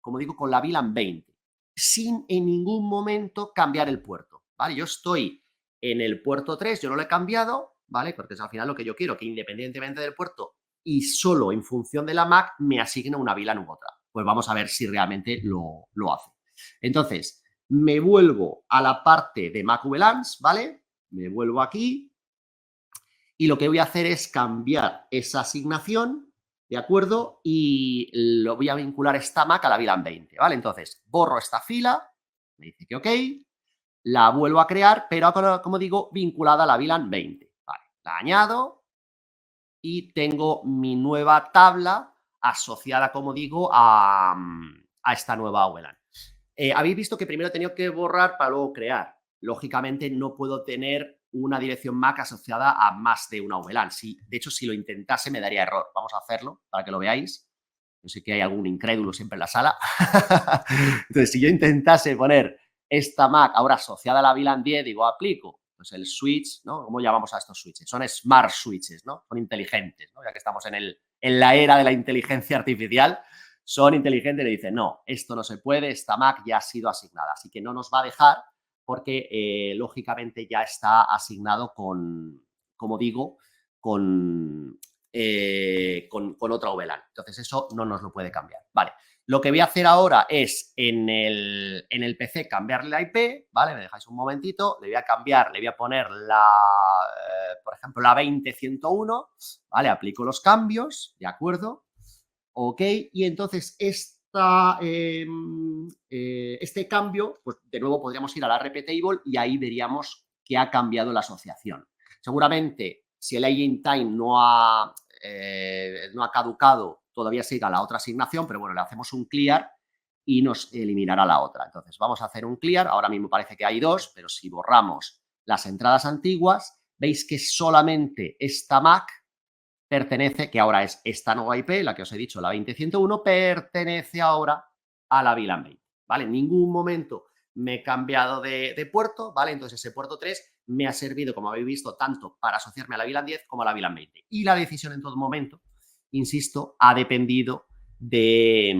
como digo, con la VLAN 20, sin en ningún momento cambiar el puerto, ¿vale? Yo estoy en el puerto 3, yo no lo he cambiado, ¿vale? Porque es al final lo que yo quiero, que independientemente del puerto y solo en función de la MAC me asigna una VLAN u otra. Pues vamos a ver si realmente lo hace. Entonces, me vuelvo a la parte de Mac VLANs, ¿vale? Me vuelvo aquí y lo que voy a hacer es cambiar esa asignación, ¿de acuerdo? Y lo voy a vincular esta MAC a la VLAN 20, ¿vale? Entonces, borro esta fila, me dice que ok, la vuelvo a crear, pero como digo, vinculada a la VLAN 20, ¿vale? La añado y tengo mi nueva tabla asociada, como digo, a esta nueva VLAN. Habéis visto que primero he tenido que borrar para luego crear. Lógicamente no puedo tener una dirección MAC asociada a más de una VLAN. De hecho, si lo intentase me daría error. Vamos a hacerlo para que lo veáis. Yo sé que hay algún incrédulo siempre en la sala. Entonces, si yo intentase poner esta MAC ahora asociada a la VLAN 10, digo, aplico. Pues el switch, ¿no? ¿Cómo llamamos a estos switches? Son smart switches, ¿no? Son inteligentes, ¿no? Ya que estamos en la era de la inteligencia artificial, son inteligentes y le dicen, no, esto no se puede, esta MAC ya ha sido asignada. Así que no nos va a dejar porque, lógicamente, ya está asignado con, como digo, con otra VLAN. Entonces, eso no nos lo puede cambiar. Vale. Lo que voy a hacer ahora es en el PC cambiarle la IP, ¿vale? Me dejáis un momentito, le voy a cambiar, le voy a poner por ejemplo, la 20.101, ¿vale? Aplico los cambios, ¿de acuerdo? Ok, y entonces este cambio, pues de nuevo podríamos ir a la RP Table y ahí veríamos que ha cambiado la asociación. Seguramente, si el aging time no ha caducado, todavía siga la otra asignación, pero bueno, le hacemos un clear y nos eliminará la otra. Entonces, vamos a hacer un clear. Ahora mismo parece que hay dos, pero si borramos las entradas antiguas, veis que solamente esta MAC pertenece, que ahora es esta nueva IP, la que os he dicho, la 20101, pertenece ahora a la VLAN 20, ¿vale? En ningún momento me he cambiado de puerto, ¿vale? Entonces ese puerto 3 me ha servido, como habéis visto, tanto para asociarme a la VLAN 10 como a la VLAN 20. Y la decisión en todo momento, insisto, ha dependido de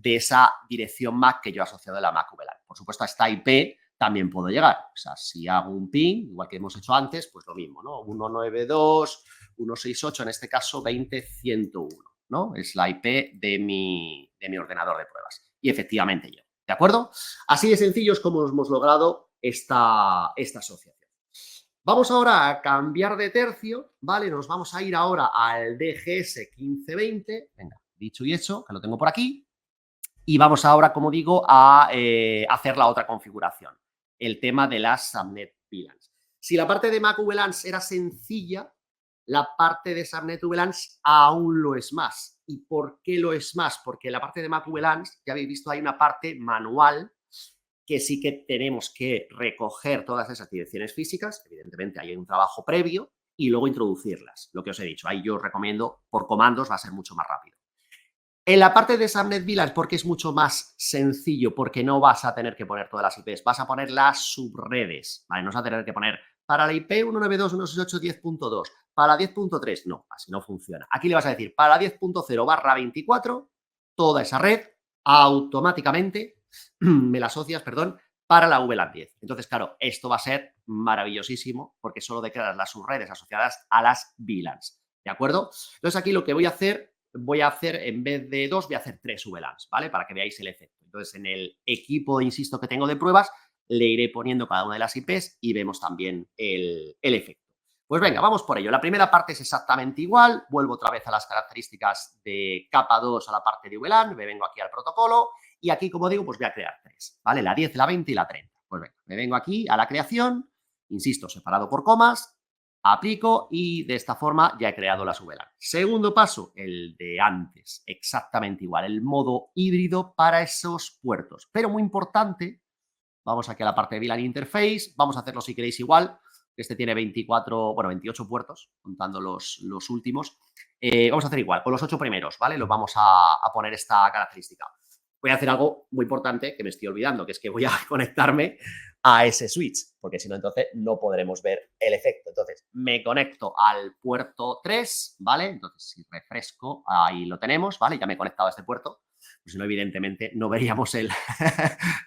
esa dirección MAC que yo he asociado a la MAC VLAN. Por supuesto, a esta IP también puedo llegar. O sea, si hago un ping, igual que hemos hecho antes, pues lo mismo, ¿no? 192, 168, en este caso 20101, ¿no? Es la IP de mi ordenador de pruebas. Y efectivamente yo, ¿de acuerdo? Así de sencillo es como hemos logrado esta asociación. Vamos ahora a cambiar de tercio, ¿vale? Nos vamos a ir ahora al DGS 1520. Venga, dicho y hecho, que lo tengo por aquí. Y vamos ahora, como digo, a hacer la otra configuración, el tema de las subnet VLANs. Si la parte de Mac VLANs era sencilla, la parte de subnet VLANs aún lo es más. ¿Y por qué lo es más? Porque la parte de Mac VLANs, ya habéis visto, hay una parte manual que sí que tenemos que recoger todas esas direcciones físicas. Evidentemente, hay un trabajo previo y luego introducirlas. Lo que os he dicho, ahí yo os recomiendo por comandos, va a ser mucho más rápido. En la parte de subnet VLANs, porque es mucho más sencillo, porque no vas a tener que poner todas las IPs, vas a poner las subredes, ¿vale? No vas a tener que poner para la IP 192.168.10.2, para la 10.3, no, así no funciona. Aquí le vas a decir para la 10.0/24, toda esa red automáticamente me la asocias, perdón, para la VLAN 10. Entonces, claro, esto va a ser maravillosísimo porque solo declaras las subredes asociadas a las VLANs, ¿de acuerdo? Entonces, aquí lo que voy a hacer, en vez de 2, voy a hacer 3 VLANs, ¿vale? Para que veáis el efecto. Entonces, en el equipo, insisto, que tengo de pruebas, le iré poniendo cada una de las IPs y vemos también el efecto. Pues venga, vamos por ello. La primera parte es exactamente igual. Vuelvo otra vez a las características de capa 2 a la parte de VLAN. Me vengo aquí al protocolo y aquí, como digo, pues voy a crear 3, ¿vale? La 10, la 20 y la 30. Pues venga, me vengo aquí a la creación, insisto, separado por comas, aplico y de esta forma ya he creado las VLAN. Segundo paso, el de antes, exactamente igual, el modo híbrido para esos puertos. Pero muy importante, vamos aquí a la parte de VLAN Interface, vamos a hacerlo si queréis igual, este tiene 28 puertos, contando los últimos. Vamos a hacer igual, con los 8 primeros, ¿vale? Los vamos a poner esta característica. Voy a hacer algo muy importante que me estoy olvidando, que es que voy a conectarme a ese switch, porque si no, entonces no podremos ver el efecto. Entonces, me conecto al puerto 3, ¿vale? Entonces, si refresco, ahí lo tenemos, ¿vale? Ya me he conectado a este puerto, pues si no, evidentemente, no veríamos el,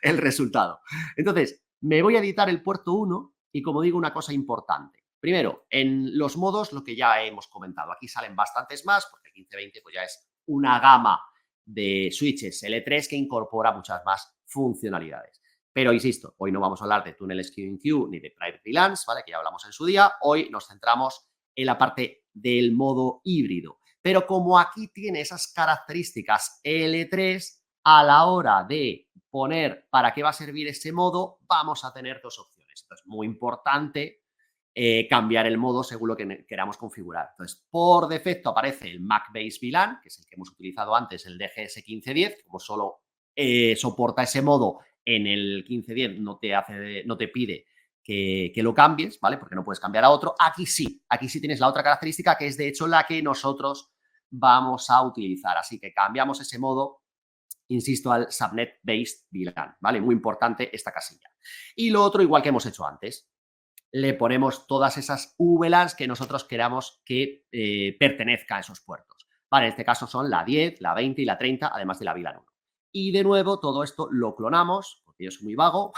el resultado. Entonces, me voy a editar el puerto 1 y, como digo, una cosa importante. Primero, en los modos, lo que ya hemos comentado. Aquí salen bastantes más, porque el 1520 pues ya es una gama de switches L3 que incorpora muchas más funcionalidades. Pero insisto, hoy no vamos a hablar de túneles QoQ ni de private VLANs, ¿vale? Que ya hablamos en su día. Hoy nos centramos en la parte del modo híbrido. Pero como aquí tiene esas características L3, a la hora de poner para qué va a servir ese modo, vamos a tener dos opciones. Entonces, muy importante cambiar el modo según lo que queramos configurar. Entonces, por defecto aparece el Mac Base VLAN, que es el que hemos utilizado antes, el DGS 1510, como solo soporta ese modo en el 1510, no te pide que lo cambies, ¿vale? Porque no puedes cambiar a otro. Aquí sí tienes la otra característica, que es de hecho la que nosotros vamos a utilizar. Así que cambiamos ese modo, insisto, al Subnet Based VLAN, ¿vale? Muy importante esta casilla. Y lo otro, igual que hemos hecho antes, le ponemos todas esas VLANs que nosotros queramos que pertenezca a esos puertos. Vale, en este caso son la 10, la 20 y la 30, además de la VLAN 1. Y de nuevo, todo esto lo clonamos, porque yo soy muy vago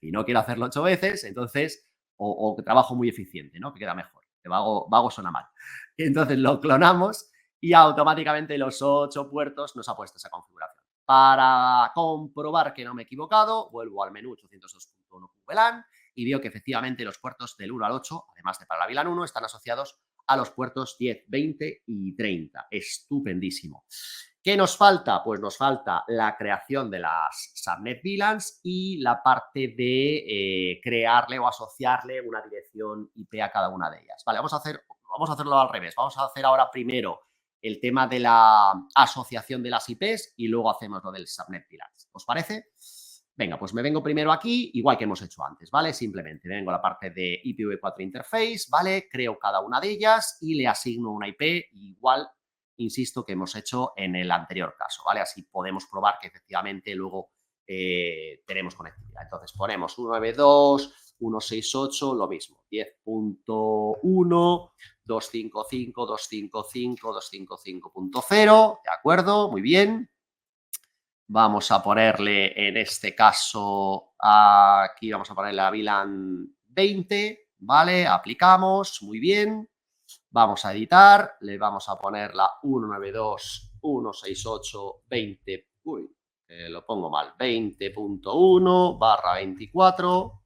y no quiero hacerlo 8 veces, entonces, o trabajo muy eficiente, ¿no? Que queda mejor, que vago suena mal. Entonces lo clonamos y automáticamente los 8 puertos nos ha puesto esa configuración. Para comprobar que no me he equivocado, vuelvo al menú 802.1 VLAN y veo que efectivamente los puertos del 1 al 8, además de para la VLAN 1, están asociados a los puertos 10, 20 y 30. Estupendísimo. ¿Qué nos falta? Pues nos falta la creación de las subnet VLANs y la parte de crearle o asociarle una dirección IP a cada una de ellas. Vale, vamos a hacerlo al revés. Vamos a hacer ahora primero el tema de la asociación de las IPs y luego hacemos lo del subnet VLANs. ¿Os parece? Venga, pues me vengo primero aquí, igual que hemos hecho antes, ¿vale? Simplemente vengo a la parte de IPv4 Interface, ¿vale? Creo cada una de ellas y le asigno una IP igual, insisto, que hemos hecho en el anterior caso, ¿vale? Así podemos probar que efectivamente luego tenemos conectividad. Entonces ponemos 192.168, lo mismo, 10.1, 255, 255, 255.0, ¿de acuerdo? Muy bien. Vamos a ponerle, en este caso, aquí vamos a ponerle la VLAN 20, ¿vale? Aplicamos, muy bien. Vamos a editar, le vamos a poner la 192.168.20, uy, lo pongo mal, 20.1/24,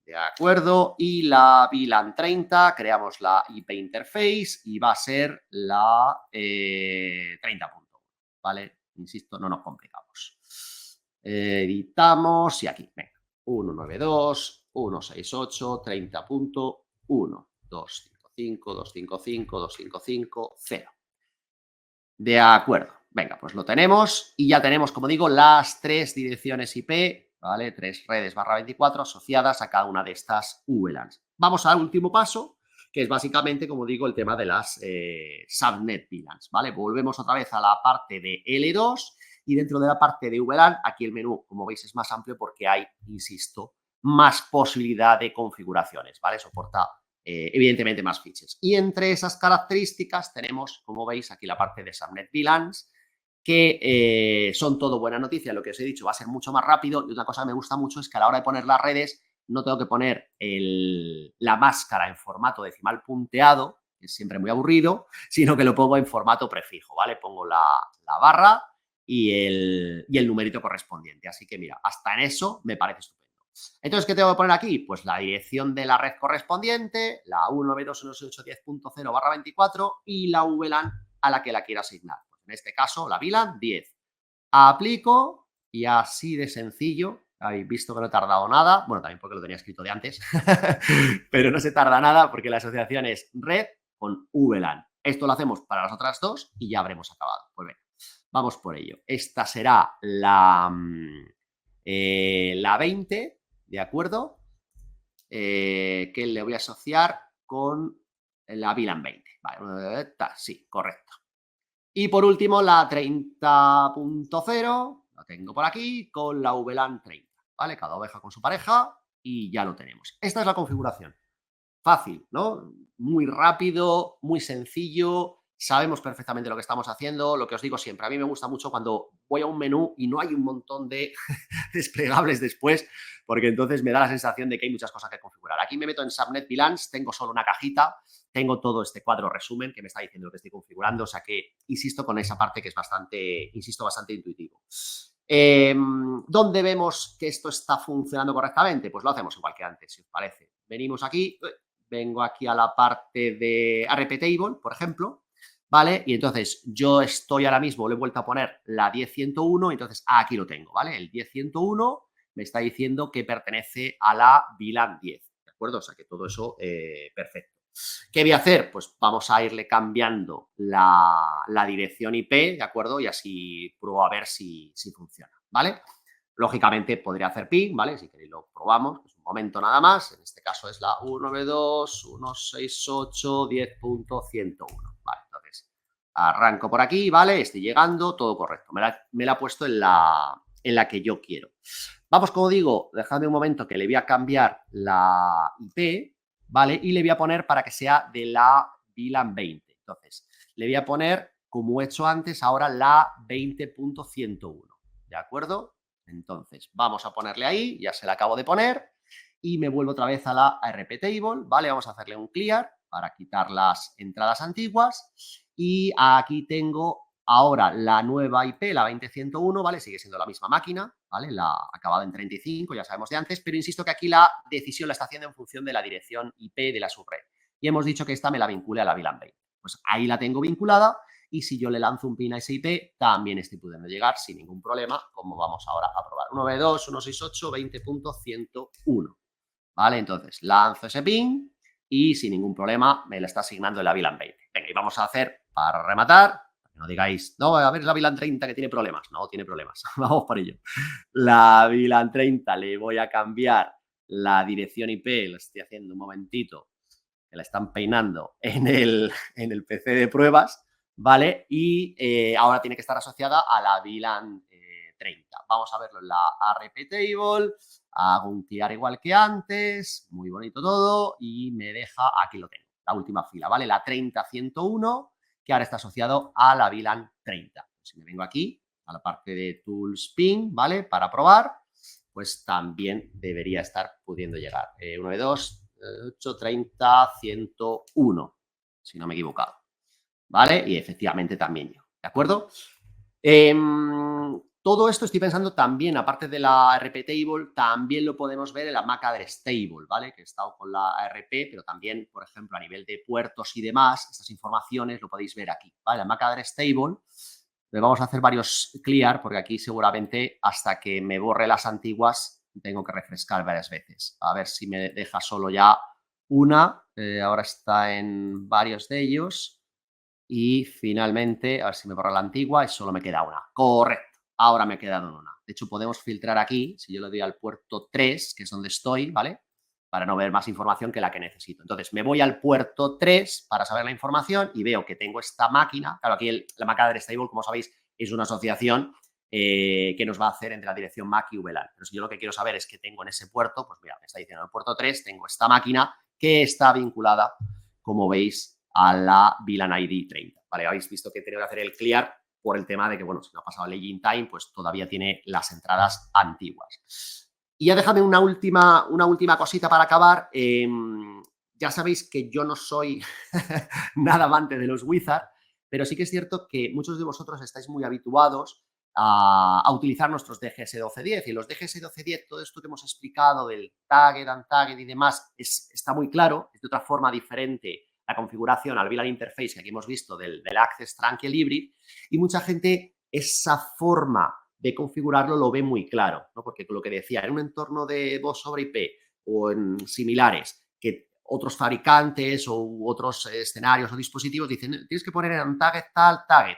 de acuerdo, y la VLAN 30, creamos la IP interface y va a ser la 30.1, ¿vale? Insisto, no nos complicamos. Editamos y aquí, venga, 192.168.30.1, 255, 255, 255, 0. De acuerdo. Venga, pues lo tenemos y ya tenemos, como digo, las tres direcciones IP, ¿vale? 3 redes /24 asociadas a cada una de estas VLANs. Vamos al último paso, que es básicamente, como digo, el tema de las subnet VLANs, ¿vale? Volvemos otra vez a la parte de L2 y dentro de la parte de VLAN, aquí el menú, como veis, es más amplio porque hay, insisto, más posibilidad de configuraciones, ¿vale? Soporta evidentemente más features. Y entre esas características tenemos, como veis, aquí la parte de subnet VLANs, que son todo buena noticia. Lo que os he dicho va a ser mucho más rápido y una cosa que me gusta mucho es que a la hora de poner las redes no tengo que poner la máscara en formato decimal punteado, que es siempre muy aburrido, sino que lo pongo en formato prefijo, ¿vale? Pongo la barra y el numerito correspondiente. Así que mira, hasta en eso me parece estupendo. Entonces, ¿qué tengo que poner aquí? Pues la dirección de la red correspondiente, la 192.168.10.0/24 y la VLAN a la que la quiero asignar. Pues en este caso, la VLAN 10. Aplico y así de sencillo, habéis visto que no he tardado nada, bueno, también porque lo tenía escrito de antes, pero no se tarda nada porque la asociación es red con VLAN. Esto lo hacemos para las otras dos y ya habremos acabado. Pues venga, vamos por ello. Esta será la 20, ¿de acuerdo? Que le voy a asociar con la VLAN 20. Vale, sí, correcto. Y por último, la 30.0, la tengo por aquí, con la VLAN 30, ¿vale? Cada oveja con su pareja y ya lo tenemos. Esta es la configuración. Fácil, ¿no? Muy rápido, muy sencillo, sabemos perfectamente lo que estamos haciendo, lo que os digo siempre, a mí me gusta mucho cuando voy a un menú y no hay un montón de desplegables después, porque entonces me da la sensación de que hay muchas cosas que configurar. Aquí me meto en Subnet VLANs, tengo solo una cajita, tengo todo este cuadro resumen que me está diciendo lo que estoy configurando, o sea que insisto con esa parte que es bastante, insisto, bastante intuitivo. ¿Dónde vemos que esto está funcionando correctamente? Pues lo hacemos igual que antes, si os parece. Venimos aquí, vengo aquí a la parte de RP Table, por ejemplo, ¿vale? Y entonces yo estoy ahora mismo, le he vuelto a poner la 10.101, entonces aquí lo tengo, ¿vale? El 10.101 me está diciendo que pertenece a la VLAN 10, ¿de acuerdo? O sea que todo eso perfecto. ¿Qué voy a hacer? Pues vamos a irle cambiando la dirección IP, ¿de acuerdo? Y así pruebo a ver si funciona, ¿vale? Lógicamente podría hacer ping, ¿vale? Si queréis lo probamos, pues un momento nada más. En este caso es la 192.168.10.101. Vale, entonces arranco por aquí, ¿vale? Estoy llegando, todo correcto. Me la ha puesto en la que yo quiero. Vamos, como digo, dejadme un momento que le voy a cambiar la IP, ¿vale? Y le voy a poner para que sea de la VLAN 20. Entonces, le voy a poner, como he hecho antes, ahora la 20.101, ¿de acuerdo? Entonces, vamos a ponerle ahí, ya se la acabo de poner, y me vuelvo otra vez a la RP Table, ¿vale? Vamos a hacerle un clear para quitar las entradas antiguas, y aquí tengo ahora la nueva IP, la 20.101, ¿vale? Sigue siendo la misma máquina, ¿vale? La acabada en 35, ya sabemos de antes, pero insisto que aquí la decisión la está haciendo en función de la dirección IP de la subred. Y hemos dicho que esta me la vincule a la VLAN 20. Pues ahí la tengo vinculada y si yo le lanzo un pin a ese IP, también estoy pudiendo llegar sin ningún problema, como vamos ahora a probar. 192.168.20.101, ¿vale? Entonces, lanzo ese pin y sin ningún problema me la está asignando el VLAN 20. Venga, y vamos a hacer, para rematar, no digáis, no, a ver, es la VLAN 30 que tiene problemas. No tiene problemas, vamos por ello. La VLAN 30 le voy a cambiar la dirección IP, lo estoy haciendo un momentito, que la están peinando en el PC de pruebas, ¿vale? Y ahora tiene que estar asociada a la VLAN 30. Vamos a verlo en la RP Table, hago un tiar igual que antes, muy bonito todo, y me deja, aquí lo tengo, la última fila, ¿vale? La 30.101, que ahora está asociado a la VLAN 30. Si me vengo aquí, a la parte de Tools Ping, ¿vale? Para probar, pues también debería estar pudiendo llegar. 192.830.101, si no me he equivocado, ¿vale? Y efectivamente también yo, ¿de acuerdo? Todo esto estoy pensando también, aparte de la RP Table, también lo podemos ver en la MAC Address Table, ¿vale? Que he estado con la ARP, pero también, por ejemplo, a nivel de puertos y demás, estas informaciones lo podéis ver aquí, ¿vale? La MAC Address Table, le vamos a hacer varios clear, porque aquí seguramente hasta que me borre las antiguas tengo que refrescar varias veces. A ver si me deja solo ya una, ahora está en varios de ellos. Y finalmente, a ver si me borra la antigua y solo me queda una. Correcto, ahora me he quedado en una. De hecho, podemos filtrar aquí, si yo le doy al puerto 3, que es donde estoy, ¿vale? Para no ver más información que la que necesito. Entonces, me voy al puerto 3 para saber la información y veo que tengo esta máquina. Claro, aquí la MAC Address Table, como sabéis, es una asociación que nos va a hacer entre la dirección MAC y VLAN. Pero si yo lo que quiero saber es que tengo en ese puerto, pues mira, me está diciendo en el puerto 3 tengo esta máquina que está vinculada, como veis, a la VLAN ID 30. ¿Vale? Habéis visto que he tenido que hacer el clear por el tema de que, bueno, si no ha pasado el login time, pues todavía tiene las entradas antiguas. Y ya déjame una última cosita para acabar. Ya sabéis que yo no soy nada amante de los wizards, pero sí que es cierto que muchos de vosotros estáis muy habituados a utilizar nuestros DGS 1210 y los DGS 1210, todo esto que hemos explicado del target, untarget y demás, está muy claro, es de otra forma diferente la configuración al VLAN interface que aquí hemos visto del Access Trunking Hybrid, y mucha gente esa forma de configurarlo lo ve muy claro, ¿no? Porque lo que decía, en un entorno de voz sobre IP o en similares, que otros fabricantes o otros escenarios o dispositivos dicen, tienes que poner en target tal, target.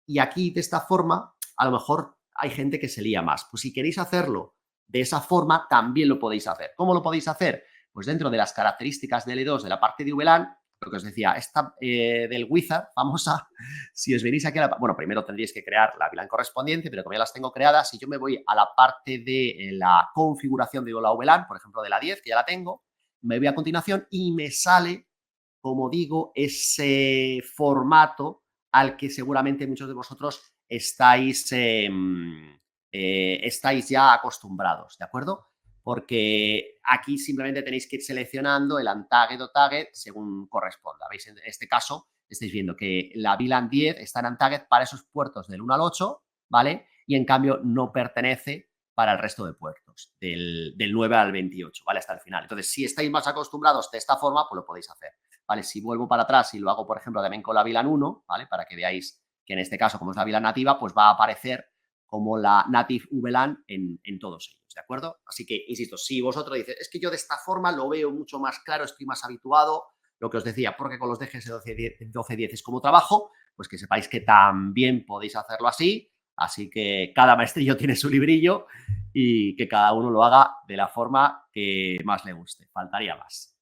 Y aquí, de esta forma, a lo mejor hay gente que se lía más. Pues si queréis hacerlo de esa forma, también lo podéis hacer. ¿Cómo lo podéis hacer? Pues dentro de las características de L2 de la parte de VLAN, lo que os decía, esta del wizard famosa, si os venís aquí a la... Bueno, primero tendríais que crear la VLAN correspondiente, pero como ya las tengo creadas, si yo me voy a la parte de la configuración de la VLAN, por ejemplo, de la 10, que ya la tengo, me voy a continuación y me sale, como digo, ese formato al que seguramente muchos de vosotros estáis ya acostumbrados, ¿de acuerdo? Porque aquí simplemente tenéis que ir seleccionando el untagged o tagged según corresponda. ¿Veis? En este caso estáis viendo que la VLAN 10 está en untagged para esos puertos del 1 al 8, ¿vale? Y en cambio no pertenece para el resto de puertos, del 9 al 28, ¿vale? Hasta el final. Entonces, si estáis más acostumbrados de esta forma, pues lo podéis hacer, ¿vale? Si vuelvo para atrás y lo hago, por ejemplo, también con la VLAN 1, ¿vale? Para que veáis que en este caso, como es la VLAN nativa, pues va a aparecer como la native VLAN en todos ellos, ¿de acuerdo? Así que, insisto, si vosotros dices, es que yo de esta forma lo veo mucho más claro, estoy más habituado, lo que os decía, porque con los DGS 1210 es como trabajo, pues que sepáis que también podéis hacerlo así. Así que cada maestrillo tiene su librillo y que cada uno lo haga de la forma que más le guste. Faltaría más.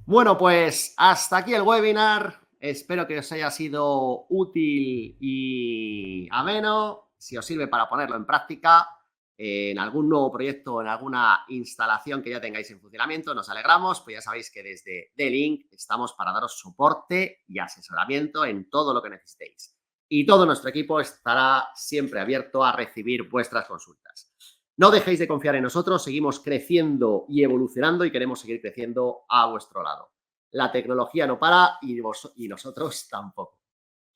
Bueno, pues hasta aquí el webinar. Espero que os haya sido útil y ameno. Si os sirve para ponerlo en práctica en algún nuevo proyecto, en alguna instalación que ya tengáis en funcionamiento, nos alegramos. Pues ya sabéis que desde D-Link estamos para daros soporte y asesoramiento en todo lo que necesitéis. Y todo nuestro equipo estará siempre abierto a recibir vuestras consultas. No dejéis de confiar en nosotros, seguimos creciendo y evolucionando y queremos seguir creciendo a vuestro lado. La tecnología no para y nosotros tampoco.